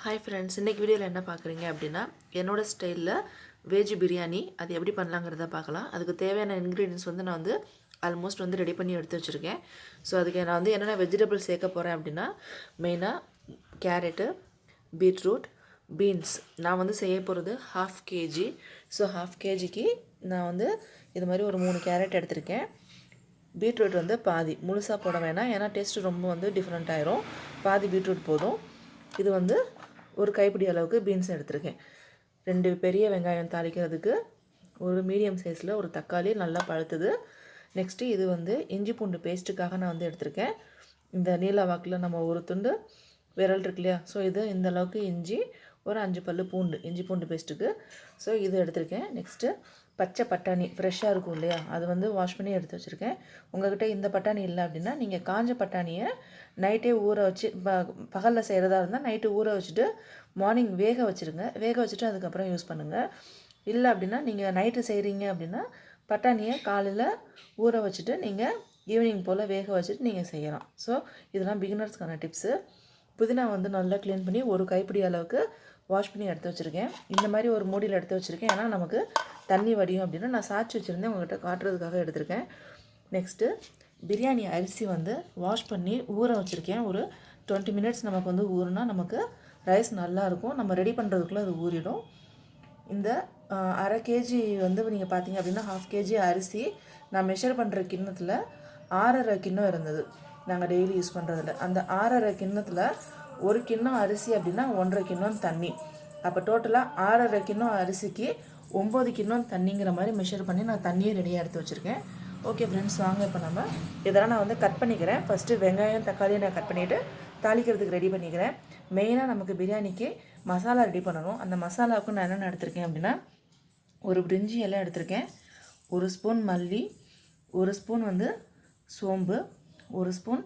Hi friends, இன்றைக்கி வீடியோவில் என்ன பார்க்குறீங்க அப்படின்னா என்னோடய ஸ்டைலில் வெஜ் பிரியாணி அது எப்படி பண்ணலாங்கிறத பார்க்கலாம். அதுக்கு தேவையான இன்க்ரீடியன்ஸ் வந்து நான் வந்து ஆல்மோஸ்ட் வந்து ரெடி பண்ணி எடுத்து வச்சுருக்கேன். ஸோ அதுக்கு நான் வந்து என்னென்ன வெஜிடபிள்ஸ் சேர்க்க போகிறேன் அப்படின்னா மெயினாக கேரட்டு, பீட்ரூட், பீன்ஸ். நான் வந்து செய்ய போகிறது 1/2 kg. ஸோ 1/2 kgக்கு நான் வந்து இது மாதிரி ஒரு 3 கேரட் எடுத்திருக்கேன். பீட்ரூட் வந்து பாதி, முழுசாக போட வேணாம், ஏன்னா டேஸ்ட்டு ரொம்ப வந்து டிஃப்ரெண்ட் ஆயிரும். பாதி பீட்ரூட் போதும். இது வந்து ஒரு கைப்பிடி அளவுக்கு பீன்ஸ் எடுத்திருக்கேன். 2 பெரிய வெங்காயம் தாளிக்கிறதுக்கு, ஒரு மீடியம் சைஸில் ஒரு தக்காளி நல்லா பழுத்தது. நெக்ஸ்ட்டு இது வந்து இஞ்சி பூண்டு பேஸ்ட்டுக்காக நான் வந்து எடுத்திருக்கேன். இந்த நீல வாக்கில் நம்ம ஒரு துண்டு விரல் இருக்கு இல்லையா, ஸோ இது இந்த அளவுக்கு இஞ்சி, ஒரு 5 பல்லு பூண்டு, இஞ்சி பூண்டு பேஸ்ட்டுக்கு. ஸோ இது எடுத்திருக்கேன். நெக்ஸ்ட்டு பச்சை பட்டாணி ஃப்ரெஷ்ஷாக இருக்கும் இல்லையா, அது வந்து வாஷ் பண்ணி எடுத்து வச்சுருக்கேன். உங்கள்கிட்ட இந்த பட்டாணி இல்லை அப்படின்னா நீங்கள் காஞ்ச பட்டாணியை நைட்டே ஊற வச்சு, பகலில் செய்கிறதா இருந்தால் நைட்டு ஊற வச்சுட்டு மார்னிங் வேக வச்சுருங்க. வேக வச்சுட்டு அதுக்கப்புறம் யூஸ் பண்ணுங்கள். இல்லை அப்படின்னா நீங்கள் நைட்டு செய்கிறீங்க அப்படின்னா பட்டாணியை காலையில் ஊற வச்சுட்டு நீங்கள் ஈவினிங் போல் வேக வச்சுட்டு நீங்கள் செய்யலாம். ஸோ இதெல்லாம் பிகினர்ஸ்க்கான டிப்ஸு. புதினா வந்து நல்லா க்ளீன் பண்ணி ஒரு கைப்பிடி அளவுக்கு வாஷ் பண்ணி எடுத்து வச்சுருக்கேன். இந்த மாதிரி ஒரு மூடியில் எடுத்து வச்சுருக்கேன், ஏன்னா நமக்கு தண்ணி வடியும் அப்படின்னா நான் சாய்ச்சி வச்சுருந்தேன், உங்கள்கிட்ட காட்டுறதுக்காக எடுத்திருக்கேன். நெக்ஸ்ட்டு பிரியாணி அரிசி வந்து வாஷ் பண்ணி ஊற வச்சுருக்கேன். ஒரு 20 மினிட்ஸ் நமக்கு வந்து ஊறுனா நமக்கு ரைஸ் நல்லாயிருக்கும். நம்ம ரெடி பண்ணுறதுக்குள்ளே அது ஊறிடும். இந்த 1/2 kg வந்து நீங்கள் பார்த்தீங்க அப்படின்னா 1/2 kg அரிசி நான் மெஷர் பண்ணுற கிண்ணத்தில் 6.5 கிண்ணம் இருந்தது. நாங்கள் டெய்லி யூஸ் பண்ணுறதில்ல. அந்த 6.5 கிண்ணத்தில் ஒரு கிண்ணம் அரிசி அப்படின்னா 1.5 கிண்ணம் தண்ணி. அப்போ டோட்டலாக 6.5 கிண்ணம் அரிசிக்கு 9 கிண்ணம் தண்ணிங்கிற மாதிரி மெஷர் பண்ணி நான் தண்ணியை ரெடியாக எடுத்து வச்சுருக்கேன். ஓகே ஃப்ரெண்ட்ஸ், வாங்க இப்போ நம்ம இதெல்லாம் நான் வந்து கட் பண்ணிக்கிறேன். ஃபஸ்ட்டு வெங்காயம் தக்காளியை நான் கட் பண்ணிவிட்டு தாளிக்கிறதுக்கு ரெடி பண்ணிக்கிறேன். மெயினாக நமக்கு பிரியாணிக்கு மசாலா ரெடி பண்ணணும். அந்த மசாலாவுக்கு நான் என்னென்ன எடுத்திருக்கேன் அப்படின்னா, ஒரு பிரிஞ்சி எல்லாம் எடுத்திருக்கேன், 1 ஸ்பூன் மல்லி, 1 ஸ்பூன் வந்து சோம்பு, 1 ஸ்பூன்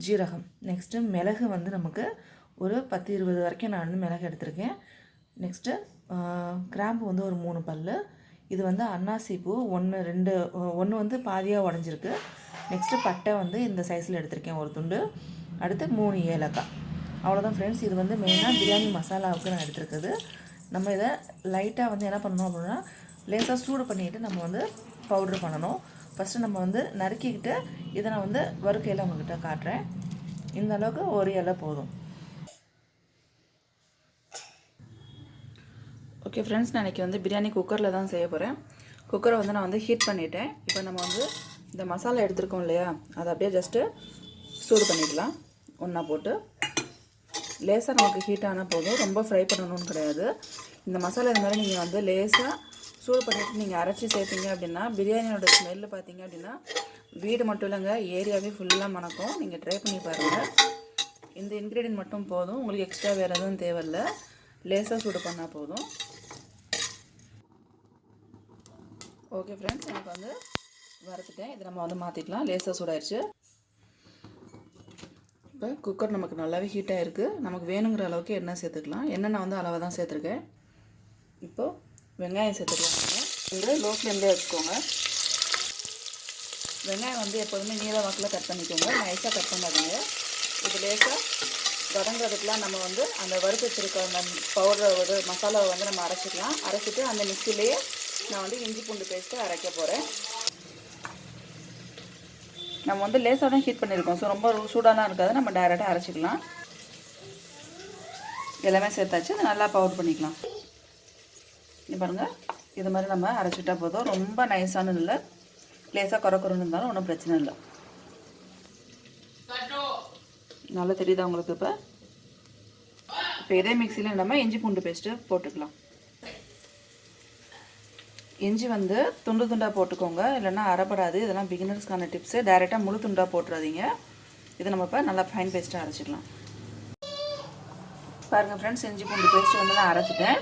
ஜீரகம். நெக்ஸ்ட்டு மிளகு வந்து நமக்கு ஒரு 10-20 வரைக்கும் நான் வந்து மிளகு எடுத்திருக்கேன். நெக்ஸ்ட்டு கிராம்பு வந்து ஒரு 3 பல். இது வந்து அன்னாசி பூ 1 வந்து பாதியாக உடஞ்சிருக்கு. நெக்ஸ்ட்டு பட்டை வந்து இந்த சைஸில் எடுத்திருக்கேன், ஒரு துண்டு. அடுத்து 3 ஏலக்காய். அவ்வளோதான் ஃப்ரெண்ட்ஸ். இது வந்து மெயினாக பிரியாணி மசாலாவுக்கு நான் எடுத்துருக்குது. நம்ம இதை லைட்டாக வந்து என்ன பண்ணணும் அப்படின்னா, லேசாக சூடு பண்ணிவிட்டு நம்ம வந்து பவுட்ரு பண்ணணும். ஃபஸ்ட்டு நம்ம வந்து நறுக்கிக்கிட்டு இதை நான் வந்து வறுக்கையில் உங்கள்கிட்ட காட்டுறேன். இந்த அளவுக்கு ஒரு இலை போதும். ஓகே ஃப்ரெண்ட்ஸ், நான் இன்றைக்கி வந்து பிரியாணி குக்கரில் தான் செய்ய போகிறேன். குக்கரை வந்து நான் வந்து ஹீட் பண்ணிவிட்டேன். இப்போ நம்ம வந்து இந்த மசாலா எடுத்துருக்கோம் இல்லையா, அதை அப்படியே ஜஸ்ட்டு சூடு பண்ணிக்கலாம். ஒன்றா போட்டு லேசாக நமக்கு ஹீட் ஆனால் போதும், ரொம்ப ஃப்ரை பண்ணணும்னு கிடையாது. இந்த மசாலா இது மாதிரி நீங்கள் வந்து லேசாக சூடு பண்ணிவிட்டு நீங்கள் அரைச்சி சேர்த்தீங்க அப்படின்னா பிரியாணியோட ஸ்மெல்லு பார்த்தீங்க அப்படின்னா வீடு மட்டும் இல்லைங்க, ஏரியாவே ஃபுல்லாக மணக்கும். நீங்கள் ட்ரை பண்ணி பாருங்கள். இந்த இன்க்ரீடியன்ட் மட்டும் போதும், உங்களுக்கு எக்ஸ்ட்ரா வேறு எதுவும் தேவையில்லை. லேசாக சூடு பண்ணால் போதும். ஓகே ஃப்ரெண்ட்ஸ், எனக்கு வந்து வறுத்துட்டேன். இதை நம்ம வந்து மாற்றிக்கலாம். லேசாக சூடாயிடுச்சு. இப்போ குக்கர் நமக்கு நல்லாவே ஹீட்டாக இருக்குது. நமக்கு வேணுங்கிற அளவுக்கு எண்ணெய் சேர்த்துக்கலாம். எண்ணெய் நான் வந்து அளவாக தான் சேர்த்துருக்கேன். இப்போது வெங்காயம் சேர்த்துக்கலாம். வந்து லோ ஃப்ளேம்லேயே வச்சுக்கோங்க. வெங்காயம் வந்து எப்போதுமே நீல வாக்கில் கட் பண்ணிக்கோங்க, நைஸாக கட் பண்ணாதீங்க. இது லேசாக வதங்கிறதுக்கெலாம் நம்ம வந்து அந்த வறுத்து வச்சுருக்க அந்த பவுடரை மசாலாவை வந்து நம்ம அரைச்சிக்கலாம். அரைச்சிட்டு அந்த மிக்சிலேயே நான் வந்து இஞ்சி பூண்டு பேஸ்ட்டு அரைக்க போகிறேன். நம்ம வந்து லேசாக தான் ஹீட் பண்ணியிருக்கோம், ஸோ ரொம்ப சூடாலாம் இருக்காது. நம்ம டைரெக்டாக அரைச்சிக்கலாம். எல்லாமே சேர்த்தாச்சு, நல்லா பவுடர் பண்ணிக்கலாம். இது பாருங்கள், இது மாதிரி நம்ம அரைச்சிட்டா போதும். ரொம்ப நைஸானு இல்லை, லேசாக குறக்குறன்னு இருந்தாலும் ஒன்றும் பிரச்சனை இல்லை. நல்லா தெரியுதா உங்களுக்கு? இப்போ இதே மிக்சியில் நம்ம இஞ்சி பூண்டு பேஸ்ட்டு போட்டுக்கலாம். இஞ்சி வந்து துண்டு துண்டாக போட்டுக்கோங்க, இல்லைன்னா அரைப்படாது. இதெல்லாம் பிகினர்ஸ்க்கான டிப்ஸு. டைரெக்டாக முழு துண்டாக போட்டுறாதீங்க. இதை நம்ம இப்போ நல்லா ஃபைன் பேஸ்ட்டாக அரைச்சிக்கலாம். பாருங்கள் ஃப்ரெண்ட்ஸ், இஞ்சி பூண்டு பேஸ்ட்டு வந்து நான் அரைச்சிட்டேன்.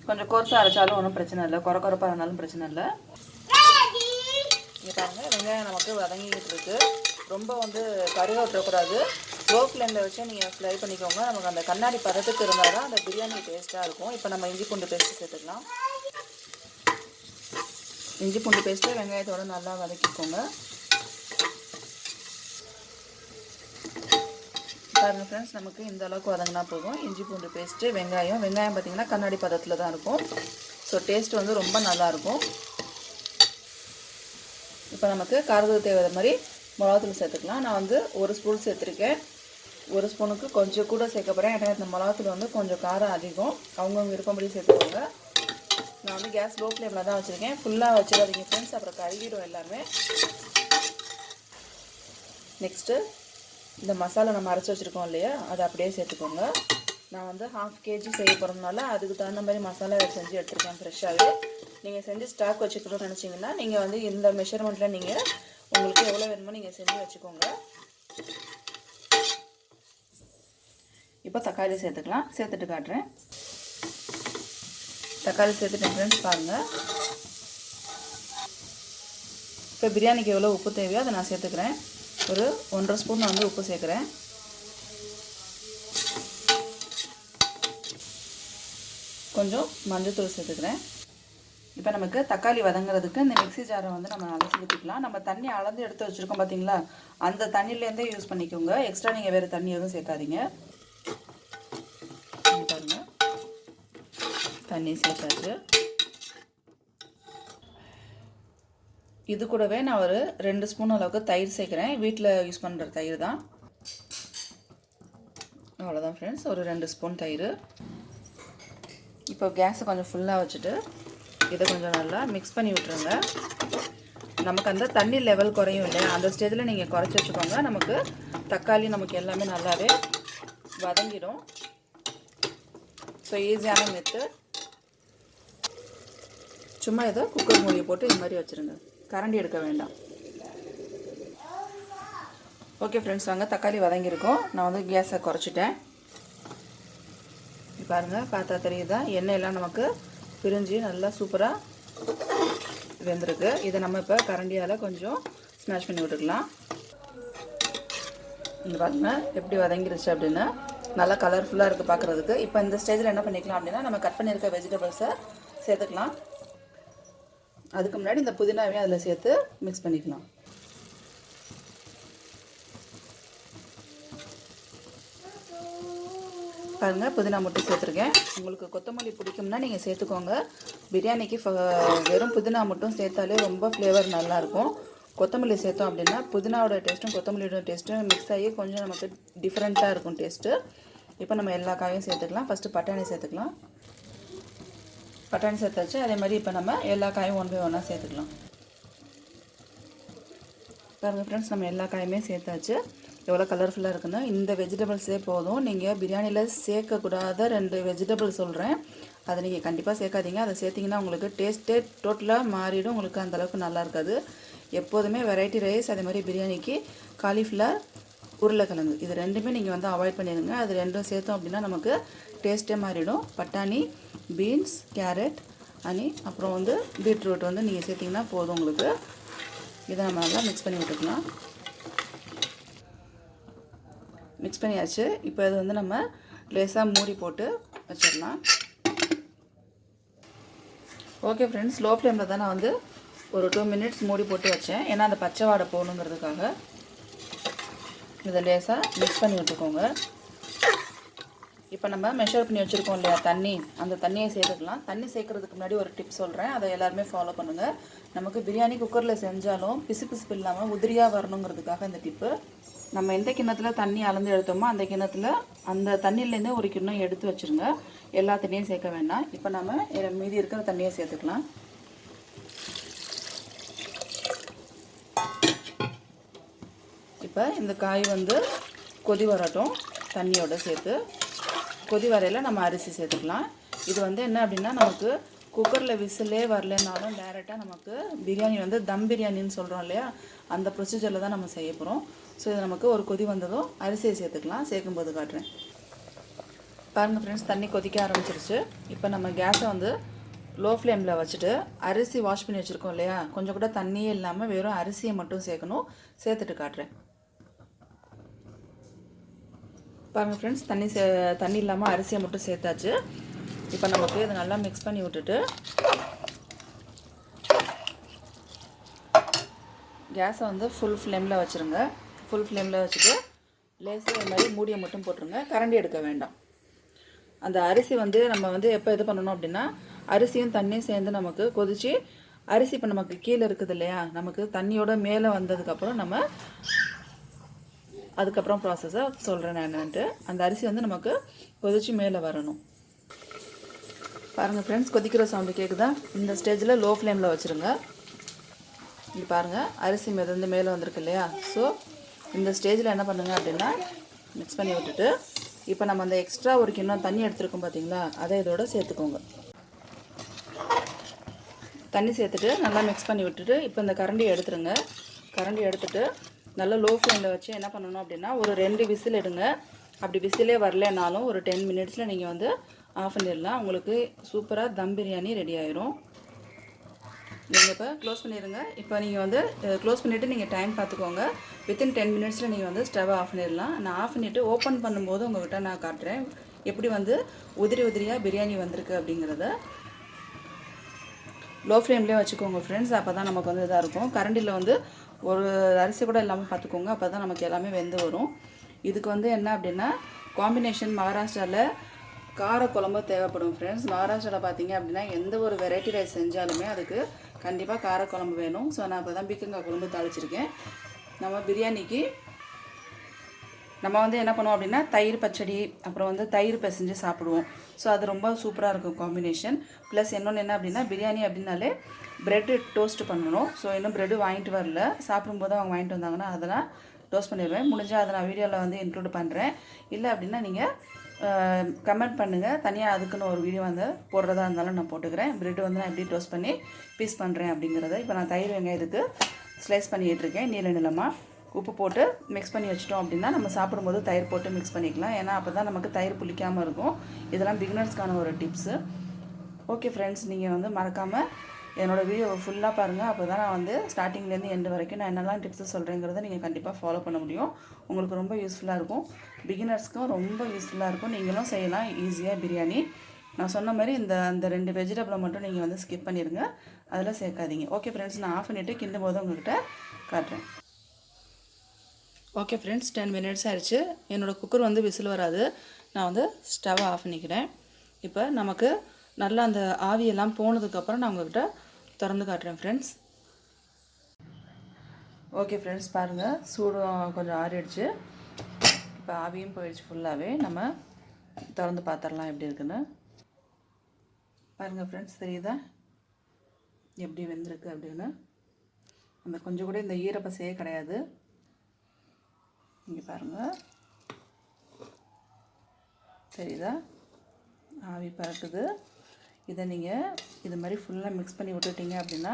கொஞ்சம் கோர்ஸாக அரைச்சாலும் ஒன்றும் பிரச்சனை இல்லை, குறப்பாக இருந்தாலும் பிரச்சனை இல்லை. இங்கே பாருங்கள், வெங்காயம் நமக்கு வதங்கிக்கிட்டு இருக்குது. ரொம்ப வந்து கருக விட்டுறக்கூடாது. லோ ஃப்ளேமில் வச்சு நீங்கள் ஃப்ரை பண்ணிக்கோங்க. நமக்கு அந்த கண்ணாடி பதத்துக்கு இருந்தால் தான் அந்த பிரியாணி டேஸ்ட்டாக இருக்கும். இப்போ நம்ம இஞ்சி பூண்டு பேஸ்ட்டு சேர்த்துக்கலாம். இஞ்சி பூண்டு பேஸ்ட்டு வெங்காயத்தோடு நல்லா வதக்கிக்கோங்க. பாருங்கள் ஃப்ரெண்ட்ஸ், நமக்கு இந்த அளவுக்கு வதங்கினா போதும். இஞ்சி பூண்டு பேஸ்ட்டு, வெங்காயம் பார்த்திங்கன்னா கண்ணாடி பதத்தில் தான் இருக்கும். ஸோ டேஸ்ட் வந்து ரொம்ப நல்லாயிருக்கும். இப்போ நமக்கு காரத்துக்கு தேவையான மாதிரி மிளகாத்தூள் சேர்த்துக்கலாம். நான் வந்து 1 ஸ்பூன் சேர்த்துருக்கேன். 1 ஸ்பூனுக்கு கொஞ்சம் கூட சேர்க்க போகிறேன். ஏன்னா இந்த மிளகாத்தூள் வந்து கொஞ்சம் காரம் அதிகம். அவங்கவுங்க விருப்பப்படி சேர்த்துக்கோங்க. நான் வந்து கேஸ் லோ ஃப்ளேமில் தான் வச்சுருக்கேன். ஃபுல்லாக வச்சிடாதீங்க ஃப்ரெண்ட்ஸ், அப்புறம் கருகிடும் எல்லாமே. நெக்ஸ்ட்டு இந்த மசாலா நம்ம அரைச்சி வச்சுருக்கோம் இல்லையா, அதை அப்படியே சேர்த்துக்கோங்க. நான் வந்து 1/2 kg செய்ய போகிறதுனால அதுக்கு தகுந்த மாதிரி மசாலா செஞ்சு எடுத்துருக்கேன் ஃப்ரெஷ்ஷாகவே. நீங்கள் செஞ்சு ஸ்டாக் வச்சுக்கணும்னு நினச்சிங்கன்னா நீங்கள் வந்து இந்த மெஷர்மெண்ட்டில் நீங்கள் உங்களுக்கு எவ்வளோ வேணுமோ நீங்கள் செஞ்சு வச்சுக்கோங்க. இப்போ தக்காளி சேர்த்துக்கலாம். சேர்த்துட்டு காட்டுறேன். தக்காளி சேர்த்துட்டேன் ஃப்ரெண்ட்ஸ், பாருங்கள். இப்போ பிரியாணிக்கு எவ்வளோ உப்பு தேவையோ அதை நான் சேர்த்துக்கிறேன். ஒரு 1.5 ஸ்பூன் நான் வந்து உப்பு சேர்க்குறேன். கொஞ்சம் மஞ்சள்தூள் சேர்த்துக்கிறேன். இப்போ நமக்கு தக்காளி வதங்குறதுக்கு இந்த மிக்ஸி ஜாரை வந்து நம்ம அலசி ஊற்றிக்கலாம். நம்ம தண்ணி அளந்து எடுத்து வச்சுருக்கோம் பார்த்தீங்களா, அந்த தண்ணியிலேருந்தே யூஸ் பண்ணிக்கோங்க. எக்ஸ்ட்ரா நீங்கள் வேறு தண்ணி எதுவும் சேர்க்காதீங்க. பாருங்கள், தண்ணி சேர்த்தாச்சு. இது கூடவே நான் ஒரு 2 ஸ்பூன் அளவுக்கு தயிர் சேர்க்குறேன். வீட்டில் யூஸ் பண்ணுற தயிர் தான். அவ்வளோதான் ஃப்ரெண்ட்ஸ், ஒரு 2 ஸ்பூன் தயிர். இப்போ கேஸை கொஞ்சம் ஃபுல்லாக வச்சுட்டு இதை கொஞ்சம் நல்லா மிக்ஸ் பண்ணி விட்டுருங்க. நமக்கு அந்த தண்ணி லெவல் குறையும் இல்லையா, அந்த ஸ்டேஜில் நீங்கள் குறைச்சி வச்சுக்கோங்க. நமக்கு தக்காளி நமக்கு எல்லாமே நல்லாவே வதங்கிடும். ஸோ ஈஸியான மெத்தட். சும்மா ஏதோ குக்கர் மூடியை போட்டு இது மாதிரி வச்சுருங்க. கரண்டி எடுக்க வேண்டாம். ஓகே ஃப்ரெண்ட்ஸ், வாங்க தக்காளி வதங்கியிருக்கோம். நான் வந்து கேஸை குறைச்சிட்டேன். பாருங்கள், பார்த்தா தெரியுதா, எண்ணெயெல்லாம் நமக்கு பிரிஞ்சு நல்லா சூப்பராக வெந்திருக்கு. இதை நம்ம இப்போ கரண்டியால் கொஞ்சம் ஸ்மாஷ் பண்ணி விட்டுக்கலாம். இங்கே பாருங்கள் எப்படி வதங்கிருச்சு அப்படின்னு, நல்லா கலர்ஃபுல்லாக இருக்குது பார்க்குறதுக்கு. இப்போ இந்த ஸ்டேஜில் என்ன பண்ணிக்கலாம் அப்படின்னா, நம்ம கட் பண்ணியிருக்க வெஜிடபிள்ஸை சேர்த்துக்கலாம். அதுக்கு முன்னாடி இந்த புதினாவையும் அதில் சேர்த்து மிக்ஸ் பண்ணிக்கலாம். பாருங்கள், புதினா மட்டும் சேர்த்துருக்கேன். உங்களுக்கு கொத்தமல்லி பிடிக்கும்னா நீங்கள் சேர்த்துக்கோங்க. பிரியாணிக்கு வெறும் புதினா மட்டும் சேர்த்தாலே ரொம்ப ஃப்ளேவர் நல்லாயிருக்கும். கொத்தமல்லி சேர்த்தோம் அப்படின்னா புதினாவோட டேஸ்ட்டும் கொத்தமல்லியோட டேஸ்ட்டும் மிக்ஸ் ஆகி கொஞ்சம் நமக்கு டிஃப்ரெண்ட்டாக இருக்கும் டேஸ்ட்டு. இப்போ நம்ம எல்லா காயும் சேர்த்துக்கலாம். ஃபஸ்ட்டு பட்டாணி சேர்த்துக்கலாம். பட்டாணி சேர்த்தாச்சு. அதே மாதிரி இப்போ நம்ம எல்லா காயும் 1 by 1 சேர்த்துக்கலாம். பாருங்கள் ஃப்ரெண்ட்ஸ், நம்ம எல்லா காயுமே சேர்த்தாச்சு. எவ்வளோ கலர்ஃபுல்லாக இருக்குன்னு. இந்த வெஜிடபிள்ஸே போதும். நீங்கள் பிரியாணியில் சேர்க்கக்கூடாத 2 வெஜிடபிள் சொல்கிறேன், அதை நீங்கள் கண்டிப்பாக சேர்க்காதீங்க. அதை சேர்த்திங்கன்னா உங்களுக்கு டேஸ்ட்டே டோட்டலாக மாறிடும். உங்களுக்கு அந்தளவுக்கு நல்லா இருக்காது. எப்போதுமே வெரைட்டி ரைஸ், அதே மாதிரி பிரியாணிக்கு காலிஃப்ளவர், உருளைக்கிழங்கு, இது 2மே நீங்கள் வந்து அவாய்ட் பண்ணிடுங்க. அது 2ம் சேர்த்தோம் அப்படின்னா நமக்கு டேஸ்ட்டே மாறிடும். பட்டாணி, பீன்ஸ், கேரட், அப்புறம் வந்து பீட்ரூட் வந்து நீங்கள் சேர்த்திங்கன்னா போதும் உங்களுக்கு. இதை நம்ம நல்லா மிக்ஸ் பண்ணி விட்டுக்கலாம். மிக்ஸ் பண்ணியாச்சு. இப்போ இது வந்து நம்ம லேசாக மூடி போட்டு வச்சிடலாம். ஓகே ஃப்ரெண்ட்ஸ், லோ ஃப்ளேமில் தான் நான் வந்து ஒரு 2 minutes மூடி போட்டு வச்சேன். ஏன்னா அந்த பச்சை வாடை போகணுங்கிறதுக்காக. இதை லேசாக மிக்ஸ் பண்ணி விட்டுக்கோங்க. இப்போ நம்ம மெஷர் பண்ணி வச்சுருக்கோம் இல்லையா தண்ணி, அந்த தண்ணியை சேர்த்துக்கலாம். தண்ணி சேர்க்குறதுக்கு முன்னாடி ஒரு டிப் சொல்கிறேன், அதை எல்லாருமே ஃபாலோ பண்ணுங்கள். நமக்கு பிரியாணி குக்கரில் செஞ்சாலும் பிசு இல்லாமல் உதிரியாக வரணுங்கிறதுக்காக இந்த டிப்பு. நம்ம எந்த கிண்ணத்தில் தண்ணி அளந்து எடுத்தோமோ அந்த கிண்ணத்தில் அந்த தண்ணியிலேருந்தே ஒரு கிண்ணம் எடுத்து வச்சுருங்க. எல்லா தண்ணியும் சேர்க்க வேண்டாம். இப்போ நம்ம மீதி இருக்கிற தண்ணியை சேர்த்துக்கலாம். இப்போ இந்த காய் வந்து கொதி வரட்டும். தண்ணியோடு சேர்த்து கொதி வரையில் நம்ம அரிசி சேர்த்துக்கலாம். இது வந்து என்ன அப்படின்னா, நமக்கு குக்கரில் விசிலே வரலனாலும் டேரெக்டாக நமக்கு பிரியாணி வந்து தம் பிரியாணின்னு சொல்கிறோம் இல்லையா, அந்த ப்ரொசீஜரில் தான் நம்ம செய்ய போகிறோம். ஸோ இது நமக்கு ஒரு கொதி வந்ததும் அரிசியை சேர்த்துக்கலாம். சேர்க்கும்போது காட்டுறேன். பாருங்கள் ஃப்ரெண்ட்ஸ், தண்ணி கொதிக்க ஆரம்பிச்சிருச்சு. இப்போ நம்ம கேஸை வந்து லோ ஃப்ளேமில் வச்சுட்டு அரிசி வாஷ் பண்ணி வச்சுருக்கோம் இல்லையா, கொஞ்சம் கூட தண்ணியே இல்லாமல் வெறும் அரிசியை மட்டும் சேர்க்கணும். சேர்த்துட்டு காட்டுறேன். பாருங்கள் ஃப்ரெண்ட்ஸ், தண்ணி இல்லாமல் அரிசியை மட்டும் சேர்த்தாச்சு. இப்போ நமக்கு இதை நல்லா மிக்ஸ் பண்ணி விட்டுட்டு கேஸை வந்து ஃபுல் ஃப்ளேமில் வச்சுருங்க. ஃபுல் ஃப்ளேமில் வச்சுட்டு லேசாக இது மாதிரி மூடியை மட்டும் போட்டுருங்க, கரண்டி எடுக்க வேண்டாம். அந்த அரிசி வந்து நம்ம வந்து எப்போ இது பண்ணணும் அப்படின்னா, அரிசியும் தண்ணியும் சேர்ந்து நமக்கு கொதித்து அரிசி இப்போ நமக்கு கீழே இருக்குது இல்லையா, நமக்கு தண்ணியோட மேலே வந்ததுக்கப்புறம் நம்ம அதுக்கப்புறம் ப்ராசஸை சொல்கிறேன் நான் என்னன்ட்டு. அந்த அரிசி வந்து நமக்கு கொதித்து மேலே வரணும். பாருங்கள் ஃப்ரெண்ட்ஸ், கொதிக்கிற சவுண்டு கேட்குதா? இந்த ஸ்டேஜில் லோ ஃப்ளேமில் வச்சுருங்க. இங்கே பாருங்கள், அரிசி மிதந்து மேலே வந்திருக்கு இல்லையா. ஸோ இந்த ஸ்டேஜில் என்ன பண்ணுங்க அப்படின்னா, மிக்ஸ் பண்ணி விட்டுட்டு இப்போ நம்ம அந்த எக்ஸ்ட்ரா ஒரு கிண்ணம் தண்ணி எடுத்துருக்கோம் பார்த்தீங்களா, அதை இதோட சேர்த்துக்கோங்க. தண்ணி சேர்த்துட்டு நல்லா மிக்ஸ் பண்ணி விட்டுட்டு இப்போ இந்த கரண்டியை எடுத்துருங்க. கரண்டி எடுத்துகிட்டு நல்லா லோ ஃப்ளேமில் வச்சு என்ன பண்ணணும் அப்படின்னா, ஒரு 2 விசில் எடுங்க. அப்படி விசிலே வரலனாலும் ஒரு 10 மினிட்ஸில் நீங்கள் வந்து ஆஃப் பண்ணிடலாம். உங்களுக்கு சூப்பராக தம் பிரியாணி ரெடி ஆயிரும். நீங்கள் இப்போ க்ளோஸ் பண்ணிடுங்க. இப்போ நீங்கள் வந்து க்ளோஸ் பண்ணிவிட்டு நீங்கள் டைம் பார்த்துக்கோங்க. வித்தின் 10 மினிட்ஸில் நீங்கள் வந்து ஸ்டவ்வை ஆஃப் பண்ணிடலாம். நான் ஆஃப் பண்ணிவிட்டு ஓப்பன் பண்ணும்போது உங்கள்கிட்ட நான் காட்டுறேன் எப்படி வந்து உதிரி உதிரியாக பிரியாணி வந்திருக்கு அப்படிங்கிறத. லோ ஃப்ளேம்லேயே வச்சுக்கோங்க ஃப்ரெண்ட்ஸ், அப்போ தான் நமக்கு வந்து இதாக இருக்கும். கரண்டியில் வந்து ஒரு அரிசி கூட இல்லாமல் பார்த்துக்கோங்க, அப்போ தான் நமக்கு எல்லாமே வெந்து வரும். இதுக்கு வந்து என்ன அப்படின்னா, காம்பினேஷன் மகாராஷ்டிராவில் காரக்குழம்பு தேவைப்படும் ஃப்ரெண்ட்ஸ். மகாராஷ்டிராவில் பார்த்தீங்க அப்படின்னா எந்த ஒரு வெரைட்டி ரைஸ் செஞ்சாலுமே அதுக்கு கண்டிப்பாக காரக்குழம்பு வேணும். ஸோ நான் இப்போ தான் பீக்கங்காய் குழம்பு தாளிச்சிருக்கேன். நம்ம பிரியாணிக்கு நம்ம வந்து என்ன பண்ணுவோம் அப்படின்னா, தயிர் பச்சடி, அப்புறம் வந்து தயிர் பிசைஞ்சு சாப்பிடுவோம். ஸோ அது ரொம்ப சூப்பராக இருக்கும் காம்பினேஷன். ப்ளஸ் இன்னொன்று என்ன அப்படின்னா, பிரியாணி அப்படின்னாலே ப்ரெட்டு டோஸ்ட் பண்ணணும். ஸோ இன்னும் ப்ரெட்டு வாங்கிட்டு வரல, சாப்பிடும்போது அவங்க வாங்கிட்டு வந்தாங்கன்னா அதெல்லாம் டோஸ்ட் பண்ணிடுவேன். முடிஞ்சால் அதை நான் வீடியோவில் வந்து இன்க்ளூட் பண்ணுறேன். இல்லை அப்படின்னா நீங்கள் கமெண்ட் பண்ணுங்கள், தனியாக அதுக்குன்னு ஒரு வீடியோ வந்து போடுறதா இருந்தாலும் நான் போட்டுக்கிறேன். ப்ரெட்டு வந்து நான் எப்படி டோஸ்ட் பண்ணி பீஸ் பண்ணுறேன் அப்படிங்கிறத. இப்போ நான் தயிர் வெங்காயத்துக்கு ஸ்லைஸ் பண்ணிகிட்ருக்கேன் நீள நீளமாக. உப்பு போட்டு மிக்ஸ் பண்ணி வச்சிட்டோம் அப்படின்னா நம்ம சாப்பிடும்போது தயிர் போட்டு மிக்ஸ் பண்ணிக்கலாம். ஏன்னா அப்போ தான் நமக்கு தயிர் புளிக்காமல் இருக்கும். இதெல்லாம் பிகினர்ஸ்க்கான ஒரு டிப்ஸு. ஓகே ஃப்ரெண்ட்ஸ், நீங்கள் வந்து மறக்காமல் என்னோடய வீடியோவை ஃபுல்லாக பாருங்கள். அப்போ தான் நான் வந்து ஸ்டார்டிங்லேருந்து எண்டு வரைக்கும் நான் என்னெல்லாம் டிப்ஸு சொல்கிறேங்கிறத நீங்கள் கண்டிப்பாக ஃபாலோ பண்ண முடியும். உங்களுக்கு ரொம்ப யூஸ்ஃபுல்லாக இருக்கும். பிகினர்ஸ்க்கும் ரொம்ப யூஸ்ஃபுல்லாக இருக்கும். நீங்களும் செய்யலாம் ஈஸியாக பிரியாணி. நான் சொன்ன மாதிரி அந்த 2 வெஜிடபிளை மட்டும் நீங்கள் வந்து ஸ்கிப் பண்ணிடுங்க, அதில் சேர்க்காதீங்க. ஓகே ஃப்ரெண்ட்ஸ், நான் ஆஃப் பண்ணிவிட்டு கிண்டும் போது உங்கள்கிட்ட காட்டுறேன். ஓகே ஃப்ரெண்ட்ஸ், 10 மினிட்ஸ் ஆயிடுச்சு. என்னோடய குக்கர் வந்து விசில் வராது. நான் வந்து ஸ்டவ்வை ஆஃப் பண்ணிக்கிறேன். இப்போ நமக்கு நல்லா அந்த ஆவியெல்லாம் போனதுக்கப்புறம் நான் உங்கள்கிட்ட திறந்து காட்டுறேன் ஃப்ரெண்ட்ஸ். ஓகே ஃப்ரெண்ட்ஸ், பாருங்கள், சூடு கொஞ்சம் ஆறிடுச்சு. இப்போ ஆவியும் போயிடுச்சு ஃபுல்லாகவே. நம்ம திறந்து பார்த்துடலாம் எப்படி இருக்குன்னு. பாருங்கள் ஃப்ரெண்ட்ஸ், தெரியுதா எப்படி வெந்திருக்கு அப்படின்னு? அந்த கொஞ்சம் கூட இந்த ஈரப்பசையே கிடையாது. இங்கே பாருங்கள், தெரியுதா? ஆவி பறக்குது. இதை நீங்கள் இது மாதிரி ஃபுல்லாக மிக்ஸ் பண்ணி விட்டுட்டீங்க அப்படின்னா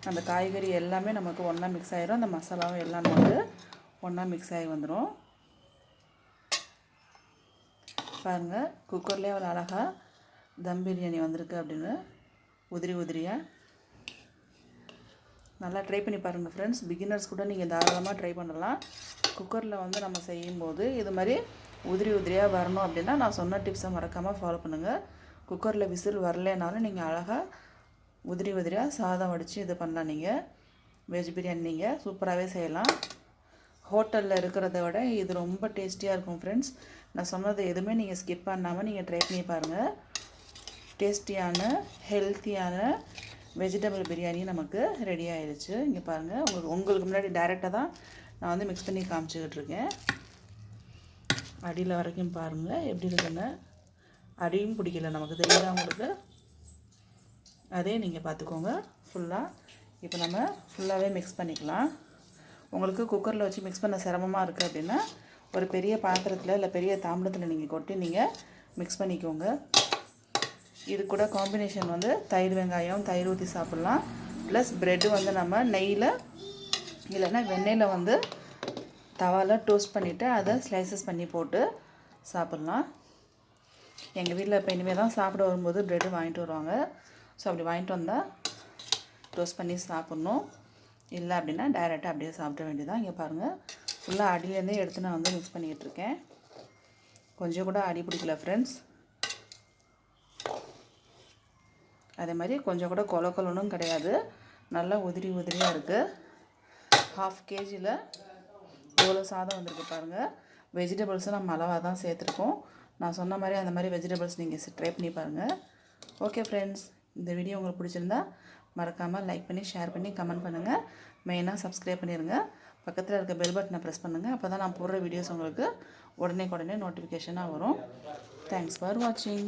அந்த காய்கறி எல்லாமே நமக்கு ஒன்றா மிக்ஸ் ஆகிரும். அந்த மசாலாவும் எல்லாம் நமக்கு ஒன்றா மிக்ஸ் ஆகி வந்துடும். பாருங்கள், குக்கர்லேயே அவ்வளோ அழகாக தம் பிரியாணி வந்திருக்கு அப்படின்னு, உதிரி உதிரியாக. நல்லா ட்ரை பண்ணி பாருங்கள் ஃப்ரெண்ட்ஸ். பிகினர்ஸ் கூட நீங்கள் தாராளமாக ட்ரை பண்ணலாம். குக்கரில் வந்து நம்ம செய்யும்போது இது மாதிரி உதிரி உதிரியாக வரணும் அப்படின்னா நான் சொன்ன டிப்ஸை மறக்காமல் ஃபாலோ பண்ணுங்கள். குக்கரில் விசில் வரலைனாலும் நீங்கள் அழகாக உதிரி உதிரியாக சாதம் வடித்து இது பண்ணலாம். நீங்கள் வெஜ் பிரியாணி நீங்கள் சூப்பராகவே செய்யலாம். ஹோட்டலில் இருக்கிறத விட இது ரொம்ப டேஸ்டியாக இருக்கும் ஃப்ரெண்ட்ஸ். நான் சொன்னது எதுவுமே நீங்கள் ஸ்கிப் பண்ணாமல் நீங்கள் ட்ரை பண்ணி பாருங்கள். டேஸ்டியான ஹெல்த்தியான வெஜிடபிள் பிரியாணி நமக்கு ரெடி ஆயிடுச்சு. இங்கே பாருங்கள், உங்களுக்கு முன்னாடி டைரெக்டாக தான் நான் வந்து மிக்ஸ் பண்ணி காமிச்சிக்கிட்டு இருக்கேன். அடியில் வரைக்கும் பாருங்கள் எப்படி இருக்குன்னு. அடியும் பிடிக்கல நமக்கு, தெரியுதா உங்களுக்கு? அதே நீங்கள் பார்த்துக்கோங்க ஃபுல்லாக. இப்போ நம்ம ஃபுல்லாகவே மிக்ஸ் பண்ணிக்கலாம். உங்களுக்கு குக்கரில் வச்சு மிக்ஸ் பண்ண சிரமமாக இருக்குது அப்படின்னா ஒரு பெரிய பாத்திரத்தில் இல்லை பெரிய தாம்பளத்தில் நீங்கள் கொட்டி நீங்கள் மிக்ஸ் பண்ணிக்கோங்க. இது கூட காம்பினேஷன் வந்து தயிர் வெங்காயம், தயிர் ஊற்றி சாப்பிட்லாம். ப்ளஸ் ப்ரெட்டு வந்து நம்ம நெய்யில் இல்லைன்னா வெண்ணெயில் வந்து தவாவில் டோஸ்ட் பண்ணிவிட்டு அதை ஸ்லைசஸ் பண்ணி போட்டு சாப்பிட்லாம். எங்கள் வீட்டில் இப்போ இனிமேல் தான் சாப்பிட வரும்போது ப்ரெட்டு வாங்கிட்டு வருவாங்க. ஸோ அப்படி வாங்கிட்டு வந்தால் டோஸ்ட் பண்ணி சாப்பிட்ணும். இல்லை அப்படின்னா டைரெக்டாக அப்படியே சாப்பிட வேண்டியதான். இங்கே பாருங்கள், ஃபுல்லாக அடியிலேருந்தே எடுத்து நான் வந்து மிக்ஸ் பண்ணிக்கிட்டு இருக்கேன். கொஞ்சம் கூட அடி பிடிக்கல ஃப்ரெண்ட்ஸ். அதே மாதிரி கொஞ்சம் கூட கொலக்கொலனும் கிடையாது, நல்லா உதிரி உதிரியாக இருக்குது. 1/2 kgயில் எவ்வளோ சாதம் வந்திருக்கு பாருங்கள். வெஜிடபிள்ஸும் நம்ம அளவாக தான் சேர்த்துருக்கோம். நான் சொன்ன மாதிரி அந்த மாதிரி வெஜிடபிள்ஸ் நீங்கள் ட்ரை பண்ணி பாருங்கள். ஓகே ஃப்ரெண்ட்ஸ், இந்த வீடியோ உங்களுக்கு பிடிச்சிருந்தா மறக்காமல் லைக் பண்ணி ஷேர் பண்ணி கமெண்ட் பண்ணுங்கள். மெயினாக சப்ஸ்கிரைப் பண்ணிடுங்க. பக்கத்தில் இருக்க பெல் பட்டனை ப்ரெஸ் பண்ணுங்கள். அப்போ தான் நான் போடுற வீடியோஸ் உங்களுக்கு உடனே நோட்டிஃபிகேஷனாக வரும். தேங்க்ஸ் ஃபார் வாட்சிங்.